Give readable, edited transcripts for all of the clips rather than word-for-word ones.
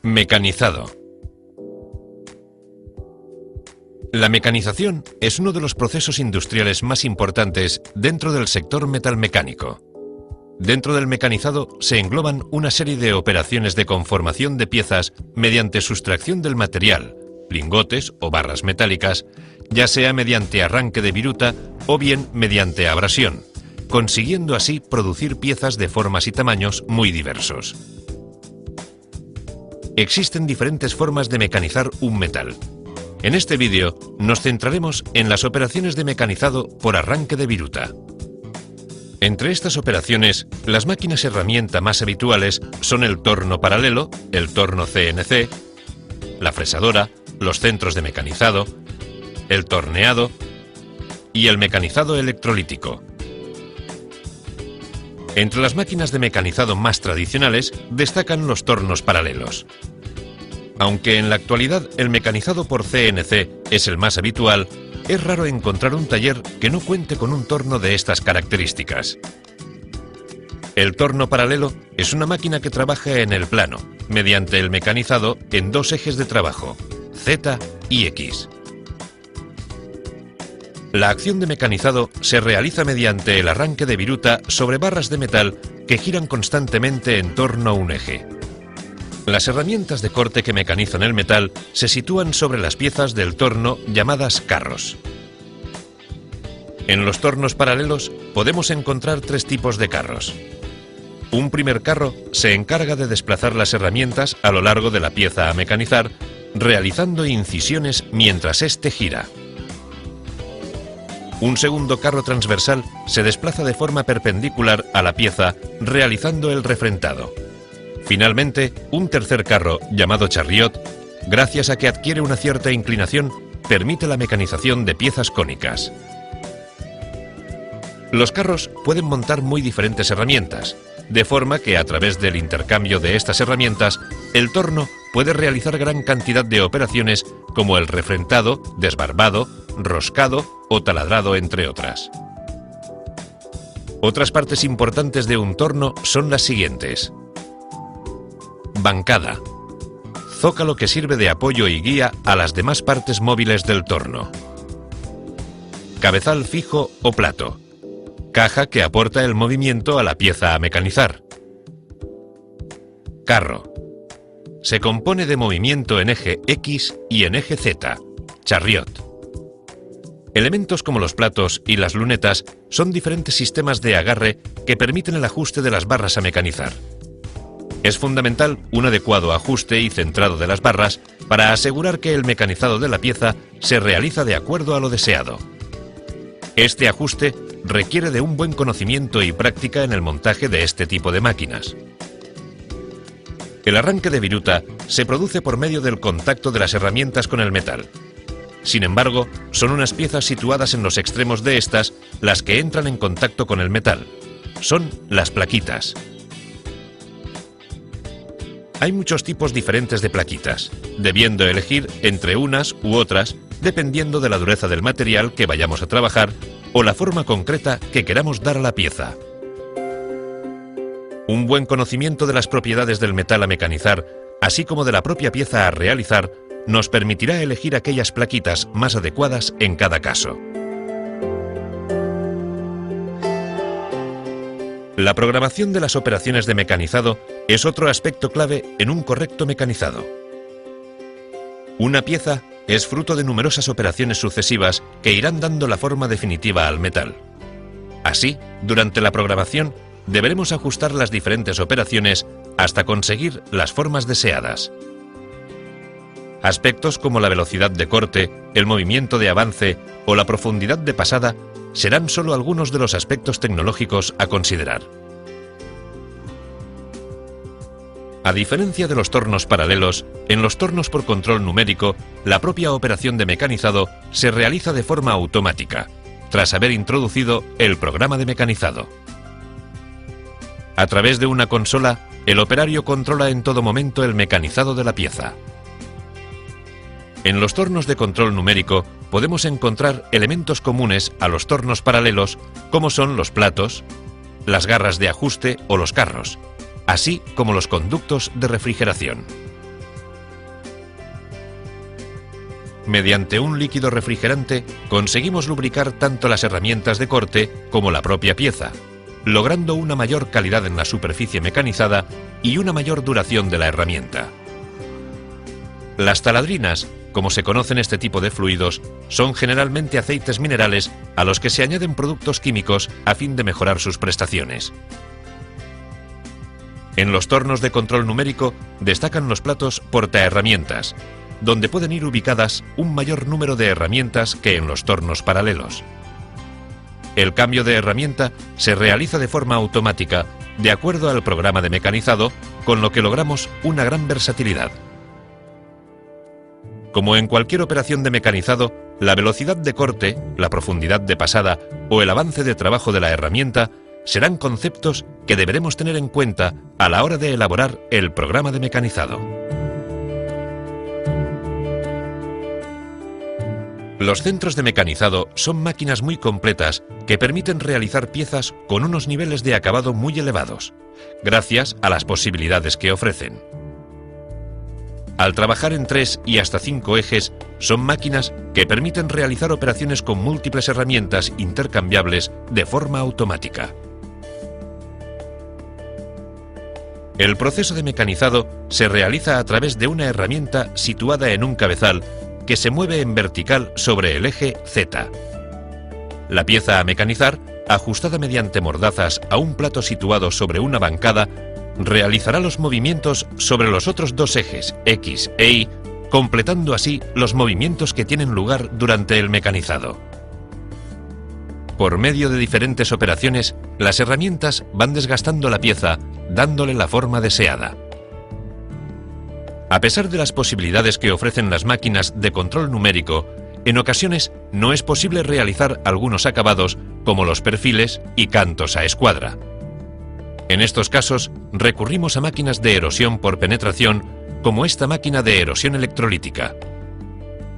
Mecanizado. La mecanización es uno de los procesos industriales más importantes dentro del sector metalmecánico. Dentro del mecanizado se engloban una serie de operaciones de conformación de piezas mediante sustracción del material, lingotes o barras metálicas, ya sea mediante arranque de viruta o bien mediante abrasión, consiguiendo así producir piezas de formas y tamaños muy diversos. Existen diferentes formas de mecanizar un metal. En este vídeo nos centraremos en las operaciones de mecanizado por arranque de viruta. Entre estas operaciones, las máquinas herramienta más habituales son el torno paralelo, el torno CNC, la fresadora, los centros de mecanizado, el torneado y el mecanizado electrolítico. Entre las máquinas de mecanizado más tradicionales destacan los tornos paralelos. Aunque en la actualidad el mecanizado por CNC es el más habitual, es raro encontrar un taller que no cuente con un torno de estas características. El torno paralelo es una máquina que trabaja en el plano, mediante el mecanizado en dos ejes de trabajo, Z y X. La acción de mecanizado se realiza mediante el arranque de viruta sobre barras de metal que giran constantemente en torno a un eje. Las herramientas de corte que mecanizan el metal se sitúan sobre las piezas del torno llamadas carros. En los tornos paralelos podemos encontrar tres tipos de carros. Un primer carro se encarga de desplazar las herramientas a lo largo de la pieza a mecanizar, realizando incisiones mientras éste gira. Un segundo carro transversal se desplaza de forma perpendicular a la pieza, realizando el refrentado. Finalmente, un tercer carro, llamado chariot, gracias a que adquiere una cierta inclinación, permite la mecanización de piezas cónicas. Los carros pueden montar muy diferentes herramientas, de forma que a través del intercambio de estas herramientas, el torno puede realizar gran cantidad de operaciones como el refrentado, desbarbado, roscado o taladrado, entre otras. Otras partes importantes de un torno son las siguientes. Bancada. Zócalo que sirve de apoyo y guía a las demás partes móviles del torno. Cabezal fijo o plato. Caja que aporta el movimiento a la pieza a mecanizar. Carro. Se compone de movimiento en eje X y en eje Z. Chariot. Elementos como los platos y las lunetas son diferentes sistemas de agarre que permiten el ajuste de las barras a mecanizar. Es fundamental un adecuado ajuste y centrado de las barras para asegurar que el mecanizado de la pieza se realiza de acuerdo a lo deseado. Este ajuste requiere de un buen conocimiento y práctica en el montaje de este tipo de máquinas. El arranque de viruta se produce por medio del contacto de las herramientas con el metal. Sin embargo, son unas piezas situadas en los extremos de estas las que entran en contacto con el metal. Son las plaquitas. Hay muchos tipos diferentes de plaquitas, debiendo elegir entre unas u otras dependiendo de la dureza del material que vayamos a trabajar o la forma concreta que queramos dar a la pieza. Un buen conocimiento de las propiedades del metal a mecanizar, así como de la propia pieza a realizar, nos permitirá elegir aquellas plaquitas más adecuadas en cada caso. La programación de las operaciones de mecanizado es otro aspecto clave en un correcto mecanizado. Una pieza es fruto de numerosas operaciones sucesivas que irán dando la forma definitiva al metal. Así, durante la programación, deberemos ajustar las diferentes operaciones hasta conseguir las formas deseadas. Aspectos como la velocidad de corte, el movimiento de avance o la profundidad de pasada serán solo algunos de los aspectos tecnológicos a considerar. A diferencia de los tornos paralelos, en los tornos por control numérico, la propia operación de mecanizado se realiza de forma automática, tras haber introducido el programa de mecanizado. A través de una consola, el operario controla en todo momento el mecanizado de la pieza. En los tornos de control numérico podemos encontrar elementos comunes a los tornos paralelos, como son los platos, las garras de ajuste o los carros, así como los conductos de refrigeración. mediante un líquido refrigerante conseguimos lubricar tanto las herramientas de corte como la propia pieza, logrando una mayor calidad en la superficie mecanizada y una mayor duración de la herramienta. Las taladrinas, como se conocen este tipo de fluidos, son generalmente aceites minerales a los que se añaden productos químicos a fin de mejorar sus prestaciones. En los tornos de control numérico destacan los platos portaherramientas, donde pueden ir ubicadas un mayor número de herramientas que en los tornos paralelos. El cambio de herramienta se realiza de forma automática, de acuerdo al programa de mecanizado, con lo que logramos una gran versatilidad. Como en cualquier operación de mecanizado, la velocidad de corte, la profundidad de pasada o el avance de trabajo de la herramienta serán conceptos que deberemos tener en cuenta a la hora de elaborar el programa de mecanizado. Los centros de mecanizado son máquinas muy completas que permiten realizar piezas con unos niveles de acabado muy elevados, gracias a las posibilidades que ofrecen. Al trabajar en 3 y hasta 5 ejes, son máquinas que permiten realizar operaciones con múltiples herramientas intercambiables de forma automática. El proceso de mecanizado se realiza a través de una herramienta situada en un cabezal que se mueve en vertical sobre el eje Z. La pieza a mecanizar, ajustada mediante mordazas a un plato situado sobre una bancada, realizará los movimientos sobre los otros dos ejes, X e Y, completando así los movimientos que tienen lugar durante el mecanizado. Por medio de diferentes operaciones, las herramientas van desgastando la pieza, dándole la forma deseada. A pesar de las posibilidades que ofrecen las máquinas de control numérico, en ocasiones no es posible realizar algunos acabados como los perfiles y cantos a escuadra. En estos casos, recurrimos a máquinas de erosión por penetración, como esta máquina de erosión electrolítica.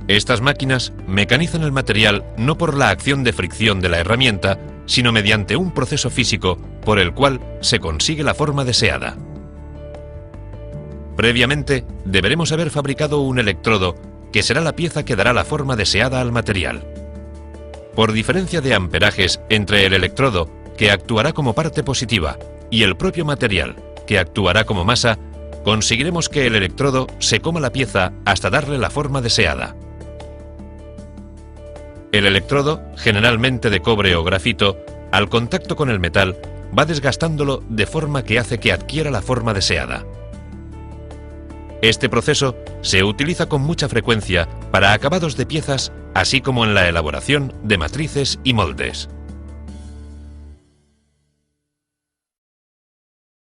Estas máquinas mecanizan el material no por la acción de fricción de la herramienta, sino mediante un proceso físico por el cual se consigue la forma deseada. Previamente, deberemos haber fabricado un electrodo, que será la pieza que dará la forma deseada al material. Por diferencia de amperajes entre el electrodo, que actuará como parte positiva, y el propio material, que actuará como masa, conseguiremos que el electrodo se coma la pieza hasta darle la forma deseada. El electrodo, generalmente de cobre o grafito, al contacto con el metal, va desgastándolo de forma que hace que adquiera la forma deseada. Este proceso se utiliza con mucha frecuencia para acabados de piezas, así como en la elaboración de matrices y moldes.